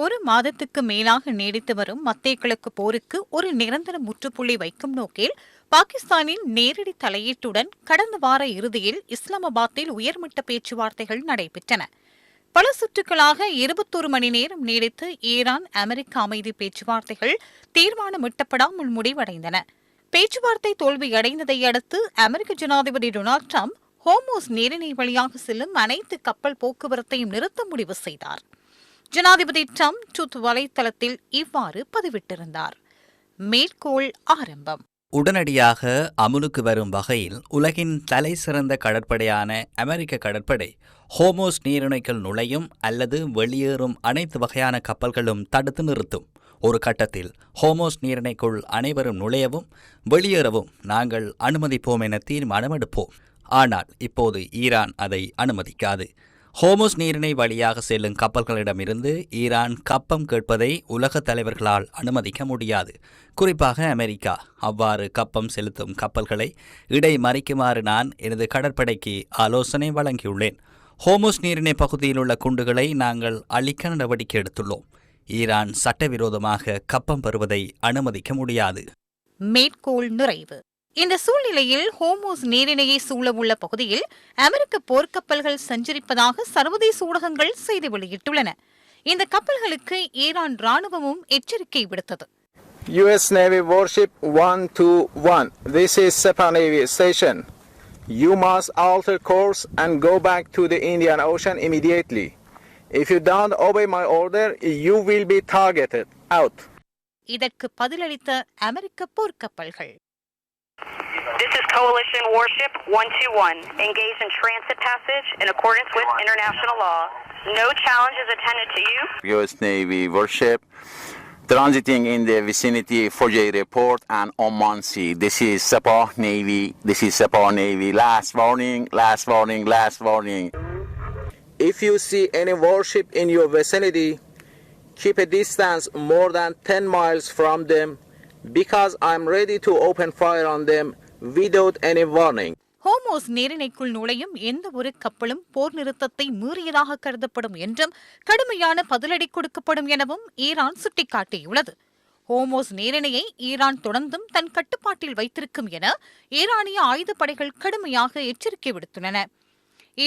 ஒரு மாதத்துக்கு மேலாக நீடித்து வரும் மத்திய கிழக்கு போருக்கு ஒரு நிரந்தர முற்றுப்புள்ளி வைக்கும் நோக்கில் பாகிஸ்தானின் நேரடி தலையீட்டுடன் கடந்த வார இறுதியில் இஸ்லாமாபாத்தில் உயர்மட்ட பேச்சுவார்த்தைகள் நடைபெற்றன. பல சுற்றுகளாக 21 மணி நேரம் நீடித்து ஈரான் அமெரிக்க அமைதி பேச்சுவார்த்தைகள் தீர்மானம் எட்டப்படாமல் முடிவடைந்தன. பேச்சுவார்த்தை தோல்வியடைந்ததை அடுத்து அமெரிக்க ஜனாதிபதி டொனால்டு டிரம்ப் ஹோர்முஸ் நீரிணை வழியாக செல்லும் அனைத்து கப்பல் போக்குவரத்தையும் நிறுத்த முடிவு செய்தார். ஜனாதிபதி டிரம்ப் ட்ரூத் வலைத்தளத்தில் இவ்வாறு பதிவிட்டிருந்தார். மேற்கோள் ஆரம்பம். உடனடியாக அமுலுக்கு வரும் வகையில் உலகின் தலை சிறந்த கடற்படையான அமெரிக்க கடற்படை ஹோர்முஸ் நீரிணைக்குள் நுழையும் அல்லது வெளியேறும் அனைத்து வகையான கப்பல்களும் தடுத்து நிறுத்தும். ஒரு கட்டத்தில் ஹோர்முஸ் நீரிணைக்குள் அனைவரும் நுழையவும் வெளியேறவும் நாங்கள் அனுமதிப்போம் என தீர்மானம் எடுப்போம். ஆனால் இப்போது ஈரான் அதை அனுமதிக்காது. ஹோர்முஸ் நீரிணை வழியாக செல்லும் கப்பல்களிடமிருந்து ஈரான் கப்பம் கேட்பதை உலக தலைவர்களால் அனுமதிக்க முடியாது. குறிப்பாக அமெரிக்கா அவ்வாறு கப்பம் செலுத்தும் கப்பல்களை இடைமறிக்குமாறு நான் எனது கடற்படைக்கு ஆலோசனை வழங்கியுள்ளேன். ஹோர்முஸ் நீரிணை பகுதியில் உள்ள குண்டுகளை நாங்கள் அழிக்க நடவடிக்கை எடுத்துள்ளோம். ஈரான் சட்டவிரோதமாக கப்பம் பெறுவதை அனுமதிக்க முடியாது. மேற்கோள் நிறைவு. இந்த சூழ்நிலையில் ஹோர்முஸ் நீரிணையை சூழவுள்ள பகுதியில் அமெரிக்க போர்க்கப்பல்கள் சஞ்சரிப்பதாக சர்வதேச ஊடகங்கள் செய்தி வெளியிட்டுள்ளன. இந்த கப்பல்களுக்கு ஈரான் ராணுவமும் எச்சரிக்கை விடுத்தது. US Navy warship 121. This is Sepah Navy station. You must alter course and go back to the Indian Ocean immediately. If you don't obey my order, you will be targeted. Out. இதற்கு பதிலளித்த அமெரிக்க போர்க்கப்பல்கள். This is Coalition Warship 121, engaged in transit passage in accordance with international law. No challenge is attended to you. US Navy warship transiting in the vicinity for J report and Oman Sea. This is Sepah Navy. This is Sepah Navy. Last warning, last warning, last warning. If you see any warship in your vicinity, keep a distance more than 10 miles from them because I'm ready to open fire on them without any warning. Hormuz நீரிணைக்குள் நுழையும் எந்த ஒரு கப்பலும் போர் நிறுத்தத்தை மீறியதாக கருதப்படும் என்றும் கடுமையான பதிலடி கொடுக்கப்படும் எனவும் ஈரான் சுட்டிக்காட்டியுள்ளது. ஹோர்முஸ் நீரிணையை ஈரான் தொடர்ந்தும் தன் கட்டுப்பாட்டில் வைத்திருக்கும் என ஈரானிய ஆயுதப்படைகள் கடுமையாக எச்சரிக்கை விடுத்துள்ளன.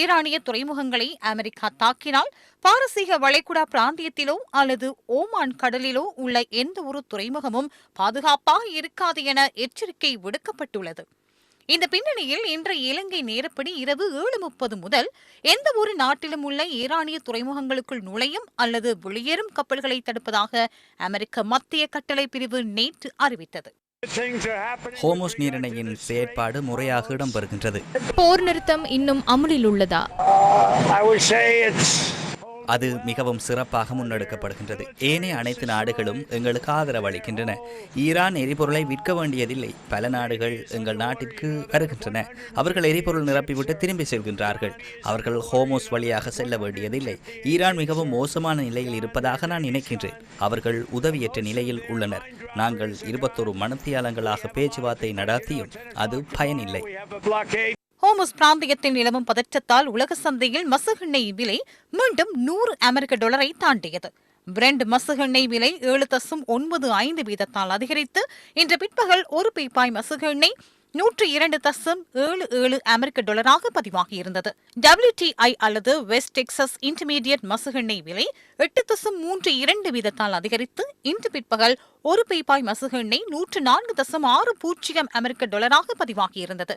ஈரானிய துறைமுகங்களை அமெரிக்கா தாக்கினால் பாரசீக வளைகுடா பிராந்தியத்திலோ அல்லது ஓமான் கடலிலோ உள்ள எந்த ஒரு துறைமுகமும் பாதுகாப்பாக இருக்காது என எச்சரிக்கை விடுக்கப்பட்டுள்ளது. இந்த பின்னணியில் இன்றைய இலங்கை நேரப்படி இரவு 7:30 முதல் எந்த ஒரு நாட்டிலும் உள்ள ஈரானிய துறைமுகங்களுக்குள் நுழையும் அல்லது வெளியேறும் கப்பல்களை தடுப்பதாக அமெரிக்க மத்திய கட்டளை பிரிவு நேற்று அறிவித்தது. ஹோர்முஸ் நீரிணையின் செயற்பாடு முறையாக இடம்பெறுகின்றது. போர் நிறுத்தம் இன்னும் அமுலில் உள்ளதா? அது மிகவும் சிறப்பாக முன்னெடுக்கப்படுகின்றது. ஏனைய அனைத்து நாடுகளும் எங்களுக்கு ஆதரவு அளிக்கின்றன. ஈரான் எரிபொருளை விற்க வேண்டியதில்லை. பல நாடுகள் எங்கள் நாட்டிற்கு வருகின்றன. அவர்கள் எரிபொருள் நிரப்பிவிட்டு திரும்பி செல்கின்றார்கள். அவர்கள் ஹோர்முஸ் வழியாக செல்ல வேண்டியதில்லை. ஈரான் மிகவும் மோசமான நிலையில் இருப்பதாக நான் நினைக்கின்றேன். அவர்கள் உதவியற்ற நிலையில் உள்ளனர். நாங்கள் 21 மணித்தியாலங்களாக பேச்சுவார்த்தை நடத்தியும் அது பயனில்லை. ஹோர்முஸ் பிராந்தியத்தில் நிலவும் பதற்றத்தால் உலக சந்தையில் மசகு எண்ணெய் விலை மீண்டும் $100 தாண்டியது. பிரெண்ட் மசகு எண்ணெய் விலை 7.95 வீதத்தால் அதிகரித்து இன்று பிற்பகல் ஒரு பீப்பாய் மசகு எண்ணெய் $102.77 பதிவாகியிருந்தது. WTI அல்லது வெஸ்ட் டெக்சஸ் இன்டர்மீடியட் மசகு எண்ணெய் விலை 8.32 வீதத்தால் அதிகரித்து இன்று பிற்பகல் ஒரு பீப்பாய் மசகு எண்ணெய் $104.60 பதிவாகியிருந்தது.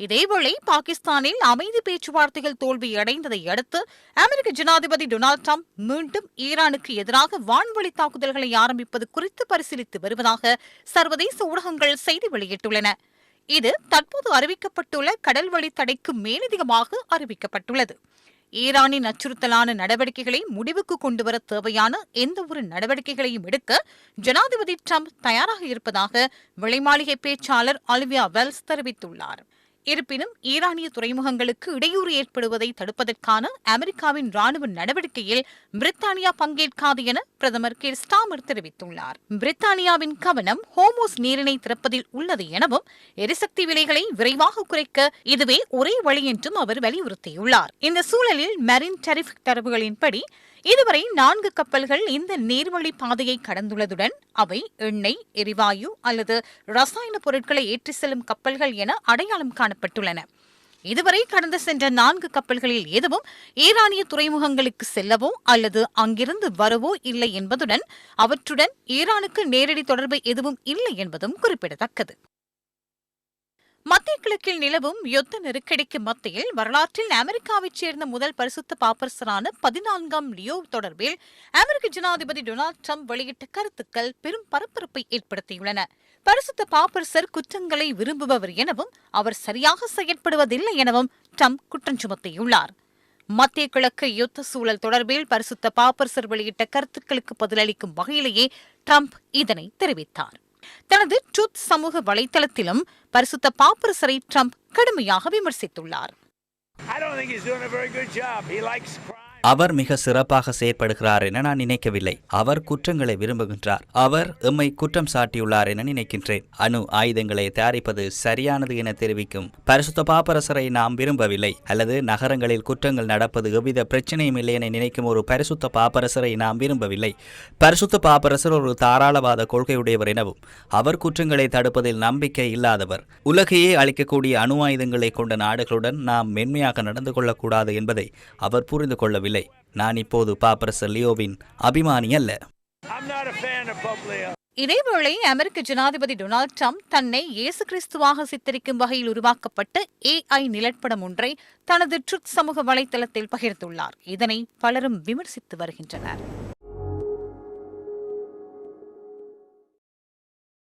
இதேவேளை பாகிஸ்தானில் அமைதி பேச்சுவார்த்தைகள் தோல்வியடைந்ததை அடுத்து அமெரிக்க ஜனாதிபதி டொனால்டு டிரம்ப் மீண்டும் ஈரானுக்கு எதிராக வான்வழி தாக்குதல்களை ஆரம்பிப்பது குறித்து பரிசீலித்து வருவதாக சர்வதேச ஊடகங்கள் செய்தி வெளியிட்டுள்ளன. இது தற்போது அறிவிக்கப்பட்டுள்ள கடல்வழி தடைக்கு மேலதிகமாக அறிவிக்கப்பட்டுள்ளது. ஈரானின் அச்சுறுத்தலான நடவடிக்கைகளை முடிவுக்கு கொண்டுவர தேவையான எந்த ஒரு நடவடிக்கைகளையும் எடுக்க ஜனாதிபதி டிரம்ப் தயாராக இருப்பதாக வெளிமாளிகை பேச்சாளர் ஆலிவியா வெல்ஸ் தெரிவித்துள்ளார். இருப்பினும் ஈரானிய துறைமுகங்களுக்கு இடையூறு ஏற்படுவதை தடுப்பதற்கான அமெரிக்காவின் ராணுவ நடவடிக்கையில் பிரித்தானியா பங்கேற்காது என பிரதமர் கீர் ஸ்டாமர் தெரிவித்துள்ளார். பிரித்தானியாவின் கவனம் ஹோர்முஸ் நீரிணை திறப்பதில் உள்ளது எனவும் எரிசக்தி விலைகளை விரைவாக குறைக்க இதுவே ஒரே வழி என்றும் அவர் வலியுறுத்தியுள்ளார். இந்த சூழலில் மெரின் டெரிஃப் தரவுகளின்படி இதுவரை 4 கப்பல்கள் இந்த நீர்வழி பாதையை கடந்துள்ளதுடன் அவை எண்ணெய், எரிவாயு அல்லது ரசாயன பொருட்களை ஏற்றிச் செல்லும் கப்பல்கள் என அடையாளம் காணப்பட்டுள்ளன. இதுவரை கடந்து சென்ற 4 கப்பல்களில் எதுவும் ஈரானிய துறைமுகங்களுக்கு செல்லவோ அல்லது அங்கிருந்து வரவோ இல்லை என்பதுடன் அவற்றுடன் ஈரானுக்கு நேரடி தொடர்பு எதுவும் இல்லை என்பதும் குறிப்பிடத்தக்கது. மத்திய கிழக்கில் நிலவும் யுத்த நெருக்கடிக்கு மத்தியில் வரலாற்றில் அமெரிக்காவைச் சேர்ந்த முதல் பரிசுத்த பாப்பரசரான 14ஆம் லியோ தொடர்பில் அமெரிக்க ஜனாதிபதி டொனால்டு டிரம்ப் வெளியிட்ட கருத்துக்கள் பெரும் பரபரப்பை ஏற்படுத்தியுள்ளன. பரிசுத்த பாப்பரசர் குற்றங்களை விரும்புபவர் எனவும் அவர் சரியாக செயற்படுவதில்லை எனவும் டிரம்ப் குற்றம் சுமத்தியுள்ளார். மத்திய கிழக்கு யுத்த சூழல் தொடர்பில் பரிசுத்த பாப்பரசர் வெளியிட்ட கருத்துக்களுக்கு பதிலளிக்கும் வகையிலேயே டிரம்ப் இதனை தெரிவித்தார். தனது ட்ரூத் சமூக வலைதளத்திலும் பரிசுத்த பாப்பரசரை டிரம்ப் கடுமையாக விமர்சித்துள்ளார். அவர் மிக சிறப்பாக செயற்படுகிறார் என நான் நினைக்கவில்லை. அவர் குற்றங்களை விரும்புகின்றார். அவர் எம்மை குற்றம் சாட்டியுள்ளார் என நினைக்கின்றேன். அணு ஆயுதங்களை தயாரிப்பது சரியானது என தெரிவிக்கும் பரிசுத்த பாப்பரசரை நாம் விரும்பவில்லை. அல்லது நகரங்களில் குற்றங்கள் நடப்பது எவ்வித பிரச்சனையும் இல்லை என நினைக்கும் ஒரு பரிசுத்த பாப்பரசரை நாம் விரும்பவில்லை. பரிசுத்த பாப்பரசர் ஒரு தாராளவாத கொள்கையுடையவர் எனவும் அவர் குற்றங்களை தடுப்பதில் நம்பிக்கை இல்லாதவர். உலகையே அளிக்கக்கூடிய அணு ஆயுதங்களை கொண்ட நாடுகளுடன் நாம் மென்மையாக நடந்து கொள்ளக்கூடாது என்பதை அவர் புரிந்து கொள்ளவில்லை. நான் இப்போது பாப்பரசர் லியோவின் அபிமானி அல்ல. இதேவேளை அமெரிக்க ஜனாதிபதி டொனால்டு டிரம்ப் தன்னை இயேசு கிறிஸ்துவாக சித்தரிக்கும் வகையில் உருவாக்கப்பட்ட AI நிலப்படம் ஒன்றை தனது ட்ரூத் சமூக வலைதளத்தில் பகிர்ந்துள்ளார். இதனை பலரும் விமர்சித்து வருகின்றனர்.